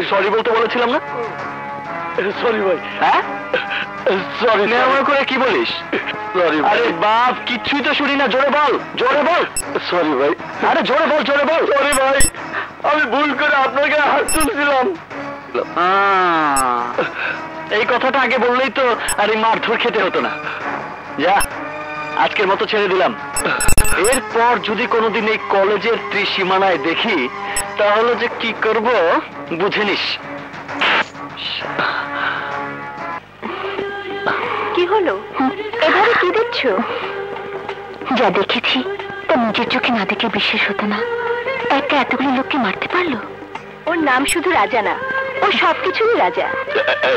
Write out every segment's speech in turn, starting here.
Sorry বলতে বলেছিলাম না? সরি ভাই। হ্যাঁ সরি। নেওয়া করে কি বলিস? সরি। আরে বাপ, কিচ্ছুই তো শুনি না, জোরে বল, জোরে বল। সরি ভাই। আরে জোরে বল, জোরে বল। সরি ভাই, আমি ভুল করে আপনার গায়ে হাত তুলছিলাম। এই কথাটা আগে বললেই তো আর এই মারধর খেতে হতো না। যা, আজকের মতো ছেড়ে দিলাম। এরপর যদি কোনোদিন এই কলেজের ত্রিসীমানায় দেখি তাহলে যে কি করব বুঝে নিস। কি হলো, এভাবে কি দেখছো? যা দেখেছি তা নিজের চোখে না দেখে বিশ্বাস হতো না। একা এতগুলো লোককে মারতে পারলো। ওর নাম শুধু রাজা না, ও সবকিছুরই রাজা।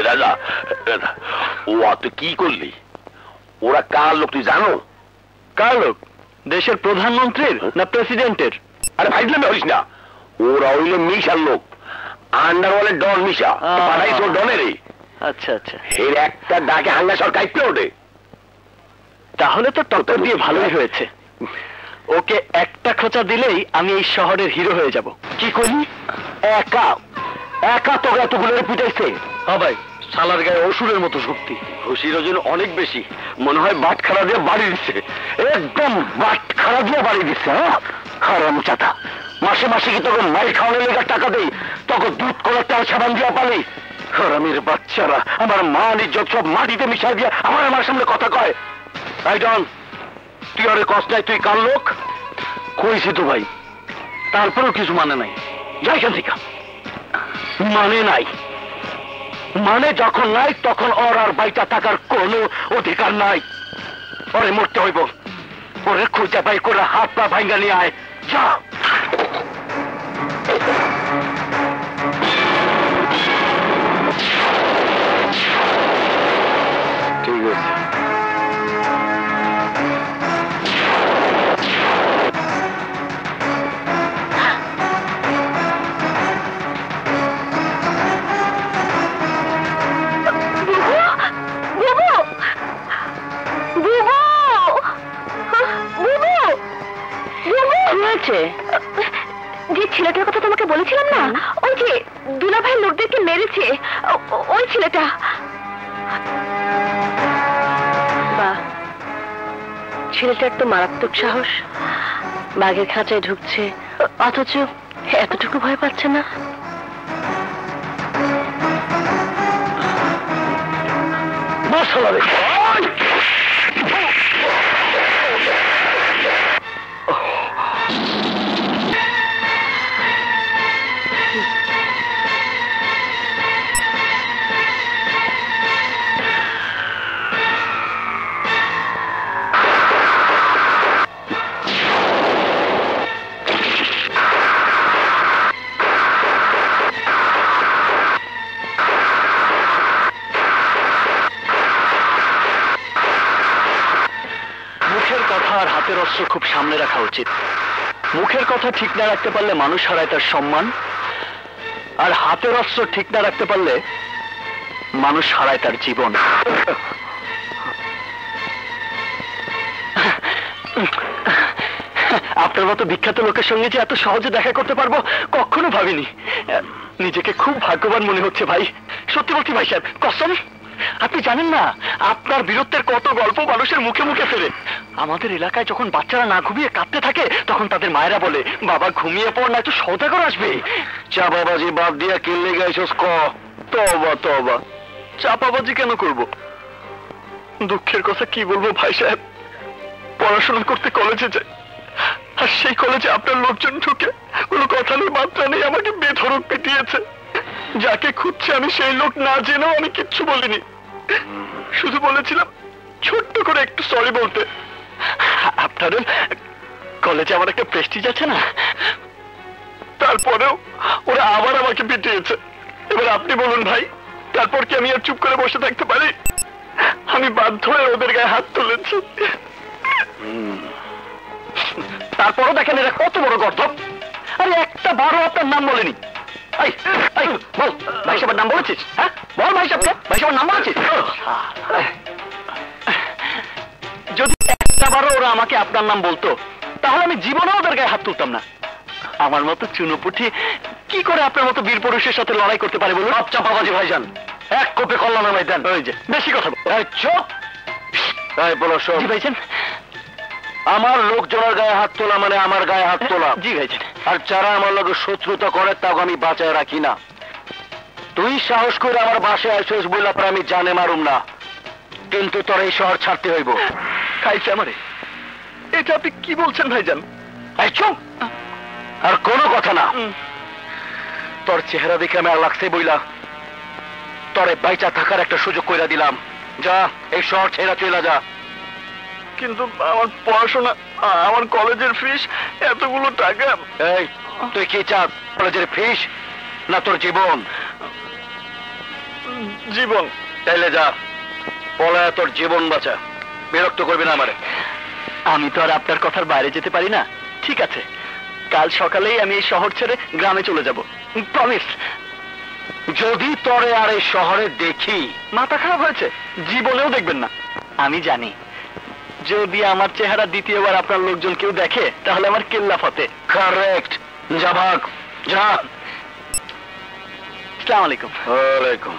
রাজা, ও তুই কি করলি? ওরা কার লোক তুই জানো? কার লোক? দেশের প্রধানমন্ত্রীর না প্রেসিডেন্টের? আরে ভাইজলামে হইস না, ওরা হইল মিশার লোক, আন্ডারওয়ার্ল্ডের ডন মিশা। পাঠাইছ ডনেরে। আচ্ছা আচ্ছা। এর একটা ডাকে হাঙ্গা সর কাইপে ওঠে। তাহলে তো টক্কর দিয়ে ভালোই হয়েছে। ওকে একটা খোঁচা দিলেই আমি এই শহরের হিরো হয়ে যাব। কি করলি? একা একা তো এতগুলো পিটাইছে? হ্যাঁ ভাই, শালার গায়ে অসুরের মতো শক্তি। খুশির ওজন অনেক বেশি, মনে হয় বাট খাড়া দিয়ে বাড়ি দিচ্ছে। একদম বাট খাড়া দিয়ে বাড়ি দিচ্ছে। হ্যাঁ হারাম চাতা, মাসে মাসে কি তোকে মাইর খাওয়ানোর লেগে টাকা দেই, তোকে দুধ করার টাকা সাবান দিয়া পালি। হারামের বাচ্চারা আমার মান ইজ্জত সব মাটিতে মিশাই দিয়ে আমার সামনে কথা কয়। তাই ডন, তুই আরে কষ্ট নাই, তুই কার লোক? কইছি তো ভাই, তারপরেও কিছু মানে নাই। যাই কেন থেকে মানে নাই? মানে যখন নাই তখন ওর আর বাইটা থাকার কোনো অধিকার নাই। ওরে মরতে হইব, ওরে খুঁজে পাই করে হাত পা ভাঙ্গা নিয়ে আয়। যা। ঠিক আছে। যে ছেলেটার কথা তোমাকে বলেছিলাম না, ওই যে দুলাভাই লোকদেরকে মেরেছে, ওই ছেলেটা। বাহ, ছেলেটার তো মারাত্মক সাহস। বাঘের খাঁচায় ঢুকছে অথচ এতটুকু ভয় পাচ্ছে না। খুব সামনে রাখা উচিত। মুখের কথা ঠিক না রাখতে পারলে মানুষ হারায় তার সম্মান, আর হাতের অস্ত্র ঠিক না রাখতে পারলে মানুষ হারায় তার জীবন। আপনার মতো বিখ্যাত লোকের সঙ্গে যে এত সহজে দেখা করতে পারবো কখনো ভাবিনি। নিজেকে খুব ভাগ্যবান মনে হচ্ছে ভাই, সত্যি বলছি ভাই সাহেব, কসম। আপনি জানেন না আপনার বীরত্বের কত গল্প মানুষের মুখে মুখে ফেরে। আমাদের এলাকায় যখন বাচ্চারা না ঘুমিয়ে কাঁদতে থাকে তখন তাদের মায়েরা বলে, বাবা ঘুমিয়ে পড় না একটু সওদাগর আসবে। চাপাবাজি বাদ দিয়া কিনলে গেছিস ক? তওবা তওবা, চাপাবাজি কেন করব? দুঃখের কথা কি বলবো ভাই সাহেব, পড়াশোনা করতে কলেজে যাই, আর সেই কলেজে আপনার লোকজন ঢুকে কোনো কথা নেই বার্তা নেই আমাকে বেধড়ক পিটিয়েছে। যাকে খুঁজছে আমি সেই লোক না জেনেও আমি কিচ্ছু বলিনি, শুধু বলেছিলাম ছোট্ট করে একটু সরি বলতে। আপনাদের কলেজে আমার একটা প্রেস্টিজ আছে না, তারপরেও ওরা আবার আমাকে পিটিয়েছে। এবার আপনি বলুন ভাই, তারপর কি আমি আর চুপ করে বসে থাকতে পারি? আমি বাধ্য হয়ে ওদের গায়ে হাত তুলেছি। তারপরও দেখেন এরা কত বড় গর্ধব। আরে একটা বারো আপনার নাম বলেনি। বল ভাই সাহেবের নাম বলেছিস? হ্যাঁ বল ভাই সাহেবকে, ভাই সাহেবের নাম বলেছিস? যদি একটা বারো ওরা আমাকে আপনার নাম বলতো তাহলে আমি জীবনে ওদের গায়ে হাত তুলতাম না। আমার মতো চুনোপুটি কি করে আপনার মতো বীর পুরুষের সাথে লড়াই করতে পারে বলুন? সব চাপাবাজি ভাইজান, এক কোপে কল্লা নামাই দেন। ওই যে বেশি কথা এই চুপ! এই বলো শোন, জি ভাইজান। আমার লোকজনের গায়ে হাত তোলা মানে আমার গায়ে হাত তোলা। জি ভাইজান। আর যারা আমার লগে শত্রুতা করে তাকে আমি বাঁচায় রাখি না। তুই সাহস করে আমার বাসায় আসিস বললা পর আমি জানে মারুম না, কিন্তু তোর এই শহর ছাড়তে হইব। খাইছে আমারে? এটা আপনি কি বলছেন ভাইজান? এই চুপ! আর কোনো কথা না। তোর চেহারা দেখে আমার লাগছে বইলা তোরে বাইচা থাকার একটা সুযোগ কইরা দিলাম। যা, এই শহর ছেড়া চলে যা। কিন্তু আমার পড়াশোনা, আমার কলেজের ফিস, এতগুলো টাকা। এই তুই কি চাস, কলেজের ফিস না তোর জীবন? জীবন। তাইলে যা, পলায়া তোর জীবন বাঁচা। বিরক্ত করবি না আমারে। আমি তো আর আপনার কথার বাইরে যেতে পারি না। ঠিক আছে, কাল সকালেই আমি এই শহর ছেড়ে গ্রামে চলে যাব, প্রমিস। যদি তোরে আর এই শহরে দেখি। মাথা খারাপ হয়েছে? জীবনেও দেখবেন না। আমি জানি যদি আমার চেহারা দ্বিতীয়বার আপনার লোকজন কেউ দেখে তাহলে আমার কেল্লা ফতে। কারেক্ট। যা ভাগ, যা। আসসালামু আলাইকুম। ওয়ালাইকুম।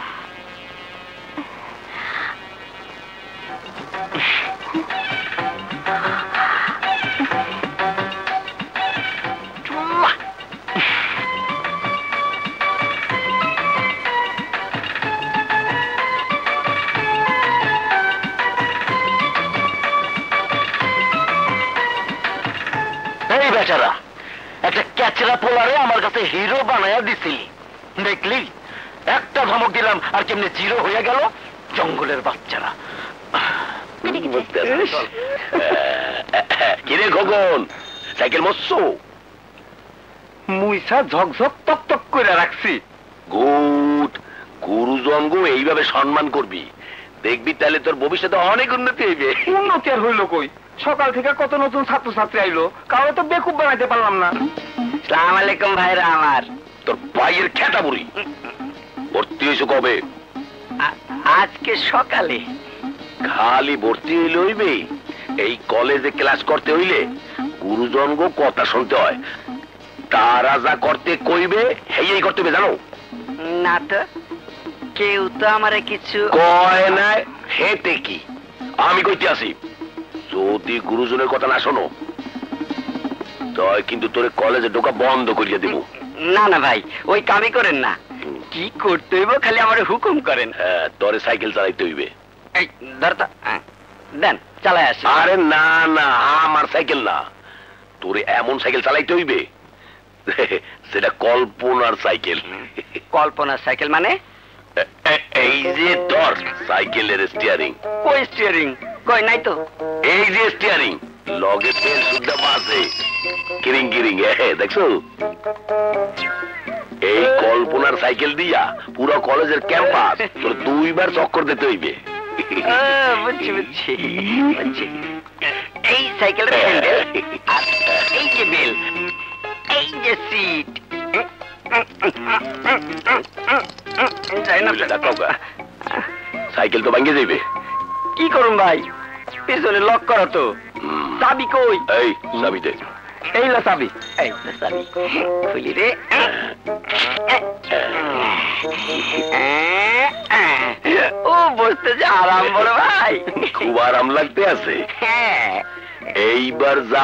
এই বেচারা, একটা ক্যাচরা পোলারে আমার কাছে হিরো বানায়া দিছিলি, দেখলি? একটা ধমক দিলাম আর কেমনে জিরো হয়ে গেল। জঙ্গলের বাচ্চারা। কিরে খোকন, সাইকেল মরছো? মুইসা ঝকঝক তক তক করে রাখছি। গুড। গুরুজন গো এইভাবে সম্মান করবি, দেখবি তাহলে তোর ভবিষ্যতে অনেক উন্নতি হইবে। উন্নতি আর হইলো কই? সকাল থেকে কত নতুন ছাত্রছাত্রী আইলো, কারো তো বেকুব বানাইতে পারলাম না। আসসালামু আলাইকুম ভাইরা আমার। তোর পায়ের খেটা বুড়ি। ভর্তি হয়েছো কবে? আজকে সকালে। খালি ভর্তি হইলে হইবে? এই কলেজে ক্লাস করতে হইলে গুরুজন গো কথা শুনতে হয়। তারা যা করতে কইবে হেই করতে হবে, জানো? না তো, কেউ তো আমারে কিছু কয় না। হেতে কি আমি কইতে আসি, যদি গুরুজনের কথা না শোনো তাই কিন্তু তোরে কলেজে ঢোকা বন্ধ করিয়া দেব। না না ভাই, ওই কামই করেন না। কি করতে হইব খালি আমারে হুকুম করেন। হ্যাঁ, তোরে সাইকেল চালাইতে হইবে। এই ধর তো, দেন চালাই আসি। আরে না না, আমার সাইকেল না, তোরে এমন সাইকেল চালাইতে হইবে সেটা কল্পনার সাইকেল। কল্পনার সাইকেল মানে? এই যে তোর সাইকেলের স্টিয়ারিং। কই স্টিয়ারিং? কই নাই তো। এই যে স্টিয়ারিং, লগে তেল শুদ্ধা বাজে কিরিং কিরিং, দেখছো? এই কল্পনার সাইকেল দিয়া পুরো কলেজের ক্যাম্পাস তোর 2 বার চক্কর দিতে হইবে। বুঝছি বুঝছি বুঝছি। এই সাইকেলের হ্যান্ডেল, এই যে বেল, এই যে সিট। সাইকেল তো ভাঙ্গে যাইবে। কি করুন ভাই, পিছনে লক করা তো। চাবি কই? এই চাবি দে। এই লো চাবি, এই লো চাবি। খুলি রে। ও বসতে যে আরাম বড় ভাই। খুব আরাম লাগতে আছে। হ্যাঁ, এইবার যা